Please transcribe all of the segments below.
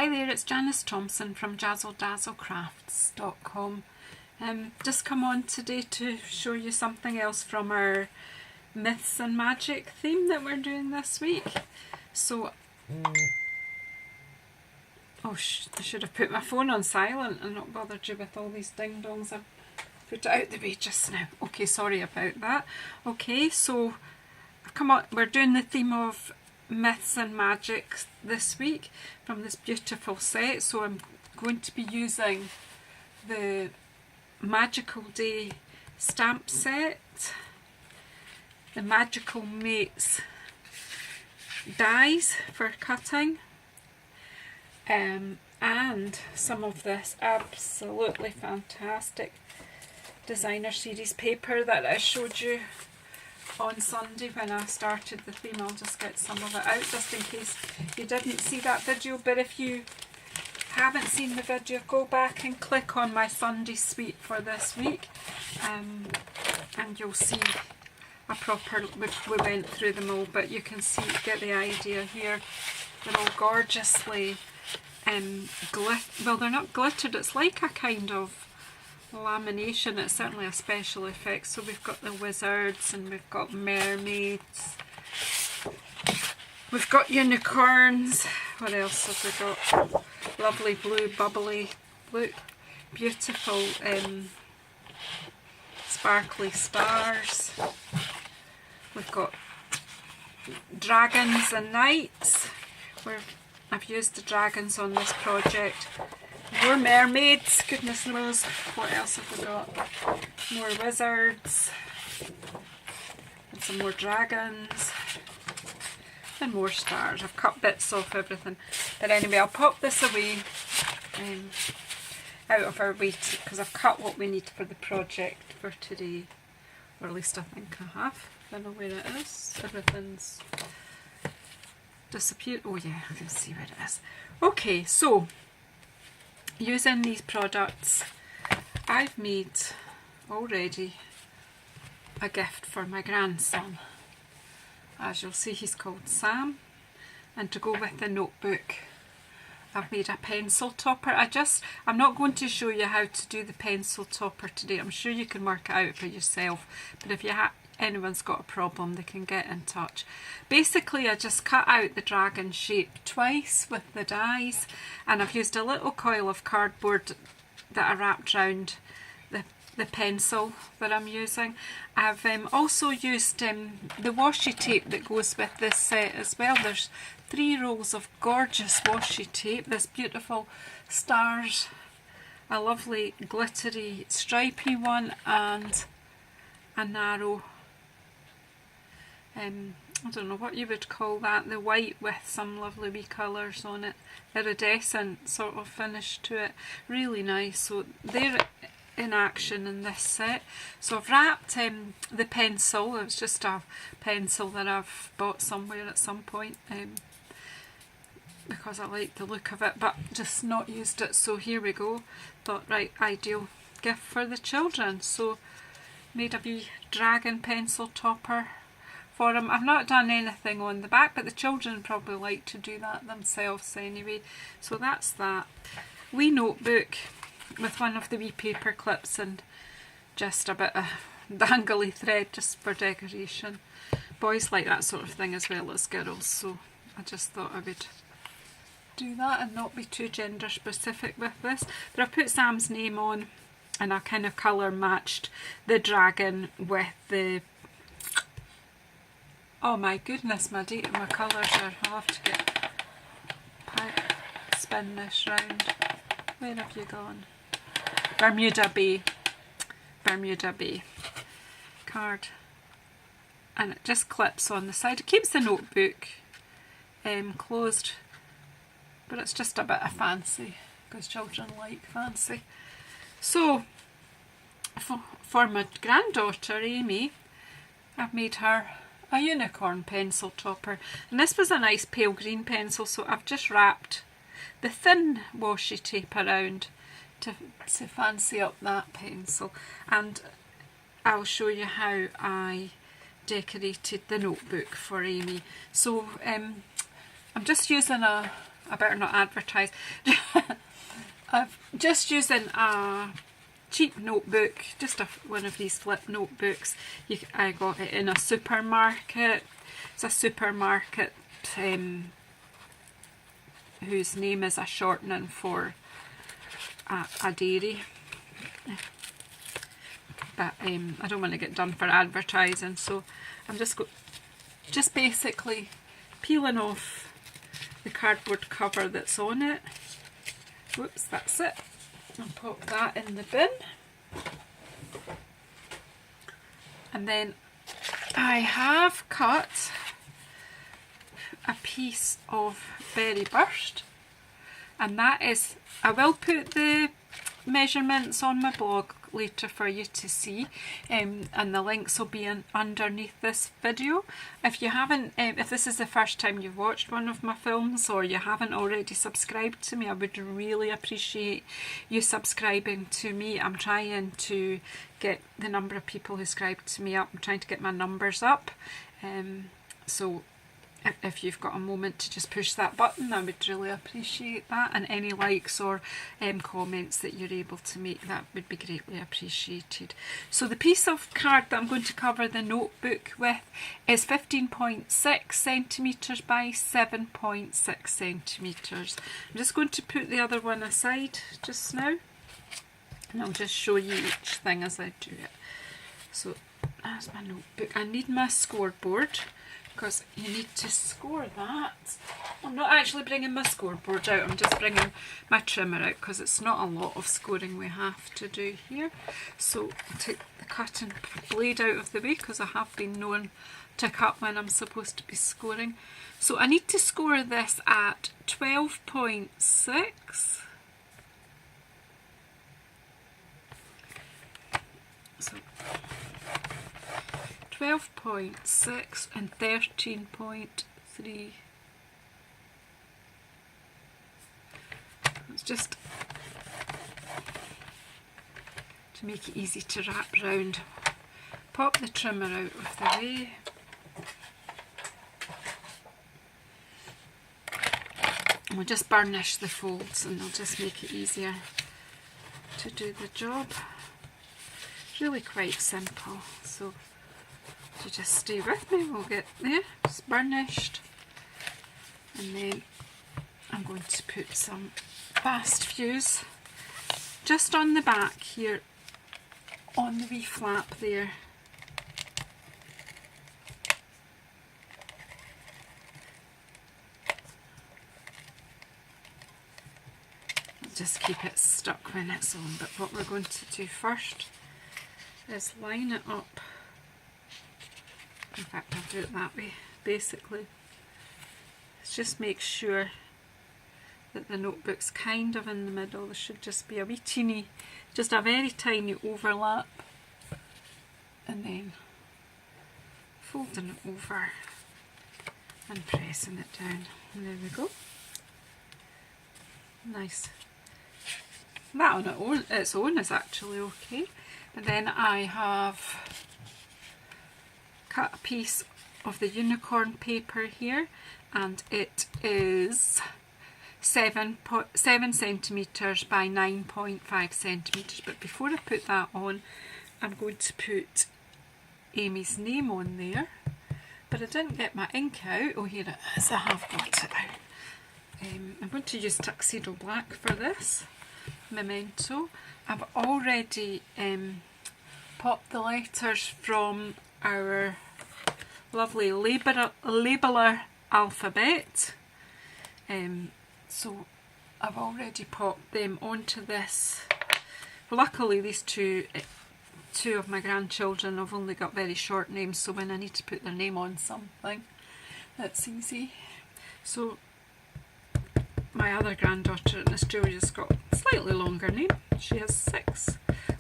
Hi there, it's Janice Thompson from JazzleDazzleCrafts.com. Just come on today to show you something else from our Myths and Magic theme that we're doing this week. So, I should have put my phone on silent and not bothered you with all these ding-dongs. I've put it out the way just now. Okay, sorry about that. Okay, so come on, we're doing the theme of Myths and Magic this week from this beautiful set. So I'm going to be using the Magical Day stamp set, the Magical Mates dies for cutting, and some of this absolutely fantastic designer series paper that I showed you on Sunday when I started the theme. I'll just get some of it out just in case you didn't see that video, but if you haven't seen the video, go back and click on my Sunday suite for this week, and you'll see a proper, we went through them all, but you can see, get the idea here. They're all gorgeously well, they're not glittered, it's like a kind of lamination. It's certainly a special effect. So we've got the wizards and we've got mermaids, we've got unicorns. What else have we got? Lovely blue bubbly, look, beautiful sparkly stars. We've got dragons and knights. I've used the dragons on this project. More mermaids, goodness knows. What else have we got? More wizards, and some more dragons, and more stars. I've cut bits off everything. But anyway, I'll pop this away out of our way because I've cut what we need for the project for today. Or at least I think I have. I don't know where it is. Everything's disappeared. Oh yeah, I can see where it is. Okay, so using these products, I've made already a gift for my grandson. As you'll see, he's called Sam, and to go with the notebook, I've made a pencil topper. I'm not going to show you how to do the pencil topper today. I'm sure you can work it out for yourself, but if anyone's got a problem, they can get in touch. Basically, I just cut out the dragon shape twice with the dies, and I've used a little coil of cardboard that I wrapped around the pencil that I'm using. I've also used the washi tape that goes with this set as well. There's 3 rolls of gorgeous washi tape, this beautiful stars, a lovely glittery stripy one, and a narrow I don't know what you would call that, the white with some lovely wee colours on it, iridescent sort of finish to it, really nice. So they're in action in this set. So I've wrapped the pencil. It's just a pencil that I've bought somewhere at some point because I like the look of it, but just not used it. So here we go. Thought, right, ideal gift for the children. So made a wee dragon pencil topper for him. I've not done anything on the back, but the children probably like to do that themselves anyway. So that's that. Wee notebook with one of the wee paper clips and just a bit of dangly thread just for decoration. Boys like that sort of thing as well as girls, so I just thought I would do that and not be too gender specific with this. But I put Sam's name on, and I kind of colour matched the dragon with the... Oh my goodness, my colours are... I'll have to spin this round. Where have you gone? Bermuda Bay. Bermuda Bay card. And it just clips on the side. It keeps the notebook closed, but it's just a bit of fancy because children like fancy. So for my granddaughter Amy, I've made her a unicorn pencil topper, and this was a nice pale green pencil, so I've just wrapped the thin washi tape around to fancy up that pencil, and I'll show you how I decorated the notebook for Amy. So I'm just using a I better not advertise. I've just using a cheap notebook, just one of these flip notebooks. I got it in a supermarket. It's a supermarket whose name is a shortening for a dairy. But I don't want to get done for advertising, so I'm just basically peeling off the cardboard cover that's on it. Whoops, that's it. I'll pop that in the bin. And then I have cut a piece of berry burst, and that is, I will put the measurements on my blog later for you to see, and the links will be underneath this video. If you haven't, if this is the first time you've watched one of my films, or you haven't already subscribed to me, I would really appreciate you subscribing to me. I'm trying to get the number of people who subscribe to me up. I'm trying to get my numbers up, so if you've got a moment to just push that button, I would really appreciate that, and any likes or comments that you're able to make, that would be greatly appreciated. So the piece of card that I'm going to cover the notebook with is 15.6 centimetres by 7.6 centimetres. I'm just going to put the other one aside just now, and I'll just show you each thing as I do it. So that's my notebook. I need my scoreboard, because you need to score that. I'm not actually bringing my scoreboard out, I'm just bringing my trimmer out, because it's not a lot of scoring we have to do here. So I'll take the cutting blade out of the way, because I have been known to cut when I'm supposed to be scoring. So I need to score this at 12.6. So 12.6 and 13.3. It's just to make it easy to wrap round. Pop the trimmer out of the way. And we'll just burnish the folds, and they'll just make it easier to do the job. Really quite simple, so you just stay with me, we'll get there. It's burnished, and then I'm going to put some fast fuse just on the back here, on the wee flap there. Just keep it stuck when it's on, but what we're going to do first is line it up. In fact, I'll do it that way. Basically, let's just make sure that the notebook's kind of in the middle. There should just be a wee teeny, just a very tiny overlap, and then folding it over and pressing it down. And there we go. Nice. That on its own is actually okay. And then I have cut a piece of the unicorn paper here, and it is 7 centimetres by 9.5 centimetres. But before I put that on, I'm going to put Amy's name on there. But I didn't get my ink out. Oh, here it is. I have got it out. I'm going to use Tuxedo Black for this memento. I've already popped the letters from our lovely labeler alphabet, so I've already popped them onto this. Luckily these two of my grandchildren have only got very short names, so when I need to put their name on something, that's easy. So my other granddaughter in Australia's got a slightly longer name. She has 6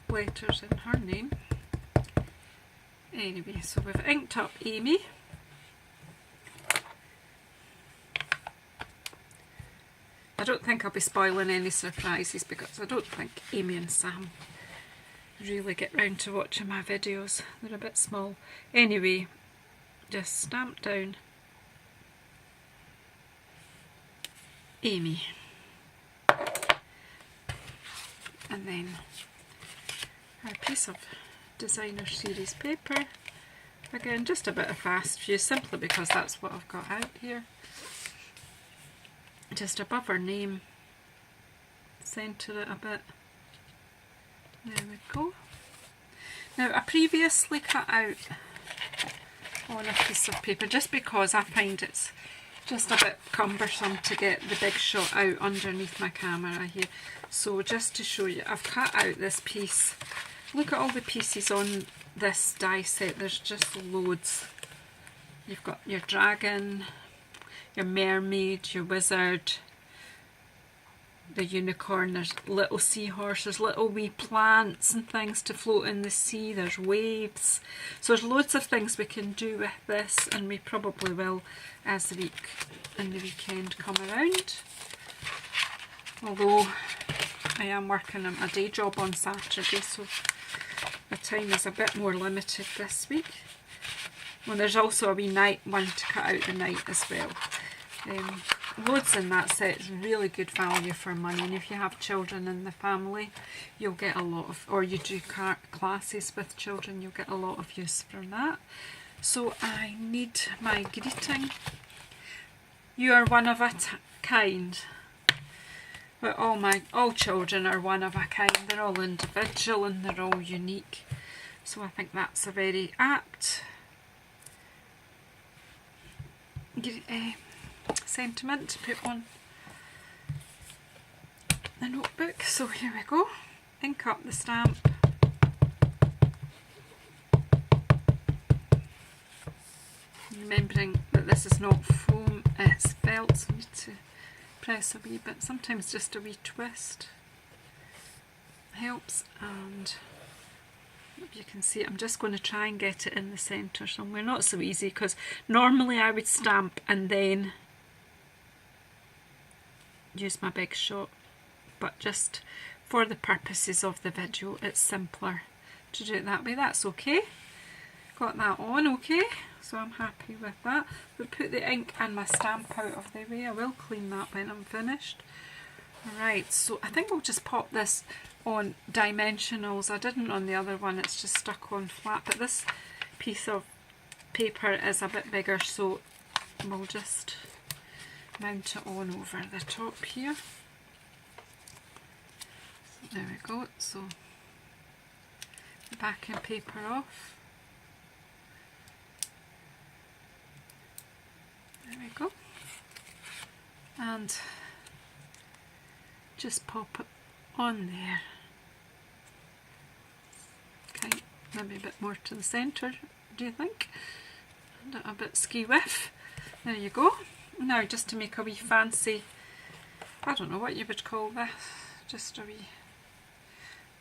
letters in her name. Anyway, so we've inked up Amy. I don't think I'll be spoiling any surprises, because I don't think Amy and Sam really get round to watching my videos. They're a bit small. Anyway, just stamp down Amy. And then our piece of designer series paper. Again, just a bit of fast fuse, simply because that's what I've got out here. Just above her name, centre it a bit. There we go. Now, I previously cut out on a piece of paper just because I find it's just a bit cumbersome to get the big shot out underneath my camera here. So just to show you, I've cut out this piece. Look at all the pieces on this die set, there's just loads. You've got your dragon, your mermaid, your wizard, the unicorn, there's little seahorses, little wee plants and things to float in the sea, there's waves. So there's loads of things we can do with this, and we probably will as the week and the weekend come around. Although I am working on a day job on Saturday, so the time is a bit more limited this week. Well, there's also a wee night one to cut out the night as well. Loads in that set is really good value for money, and if you have children in the family, you'll get a lot of, or you do classes with children, you'll get a lot of use from that. So I need my greeting. You are one of a kind. But all children are one of a kind. They're all individual and they're all unique. So I think that's a very apt sentiment to put on the notebook. So here we go. Ink up the stamp. Remembering that this is not foam, it's felt, so I need to press a wee bit. Sometimes just a wee twist helps, and you can see I'm just going to try and get it in the centre somewhere. Not so easy, because normally I would stamp and then use my big shot, but just for the purposes of the video it's simpler to do it that way. That's okay. Got that on okay, so I'm happy with that. But put the ink and my stamp out of the way. I will clean that when I'm finished. Right, so I think we'll just pop this on dimensionals. I didn't on the other one, it's just stuck on flat, but this piece of paper is a bit bigger, so we'll just mount it on over the top here. There we go, so the backing paper off. There we go. And just pop it on there. Okay, maybe a bit more to the centre, do you think? And a bit ski-whiff. There you go. Now just to make a wee fancy, I don't know what you would call this, just a wee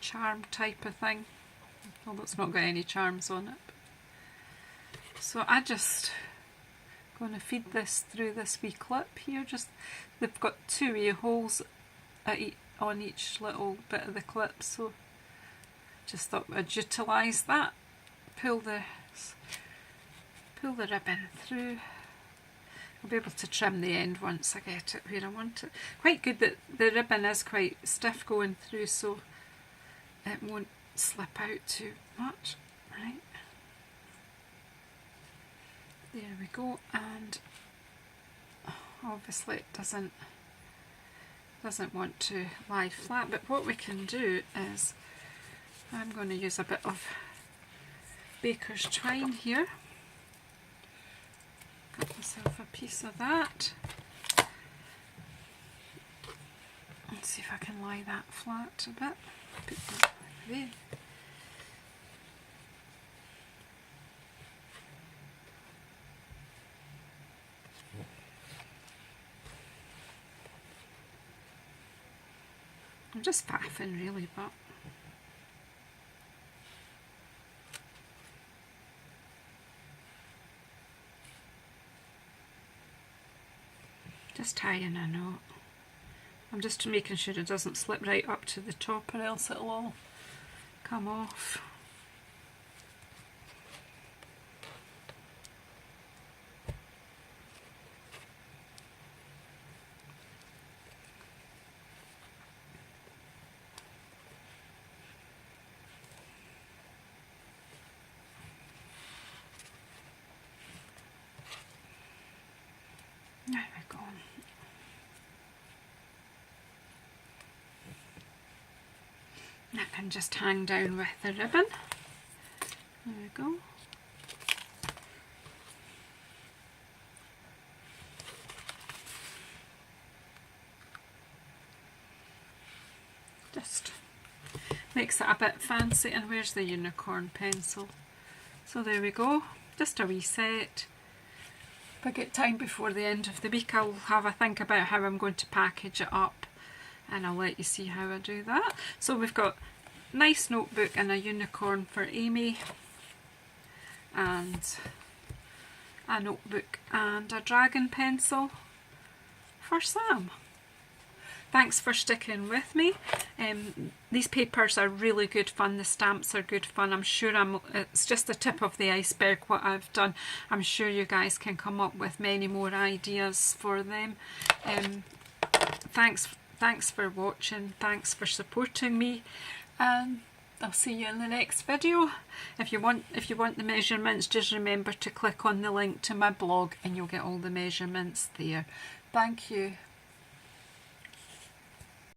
charm type of thing. Although it's not got any charms on it. So I just going to feed this through this wee clip here. Just they've got two wee holes on each little bit of the clip, so just thought I'd utilise that. Pull the ribbon through. I'll be able to trim the end once I get it where I want it. Quite good that the ribbon is quite stiff going through, so it won't slip out too much. Right. There we go, and obviously it doesn't want to lie flat, but what we can do is I'm going to use a bit of baker's twine here. Got myself a piece of that. Let's see if I can lie that flat a bit. Put that there. I'm just faffing really, but just tying a knot. I'm just making sure it doesn't slip right up to the top, or else it'll all come off. go. I can just hang down with the ribbon. There we go. Just makes it a bit fancy. And where's the unicorn pencil? So there we go, just a wee set. If I get time before the end of the week, I'll have a think about how I'm going to package it up, and I'll let you see how I do that. So we've got a nice notebook and a unicorn for Amy, and a notebook and a dragon pencil for Sam. Thanks for sticking with me. These papers are really good fun. The stamps are good fun. I'm sure it's just the tip of the iceberg what I've done. I'm sure you guys can come up with many more ideas for them. Thanks for watching. Thanks for supporting me. And I'll see you in the next video. If you want the measurements, just remember to click on the link to my blog and you'll get all the measurements there. Thank you.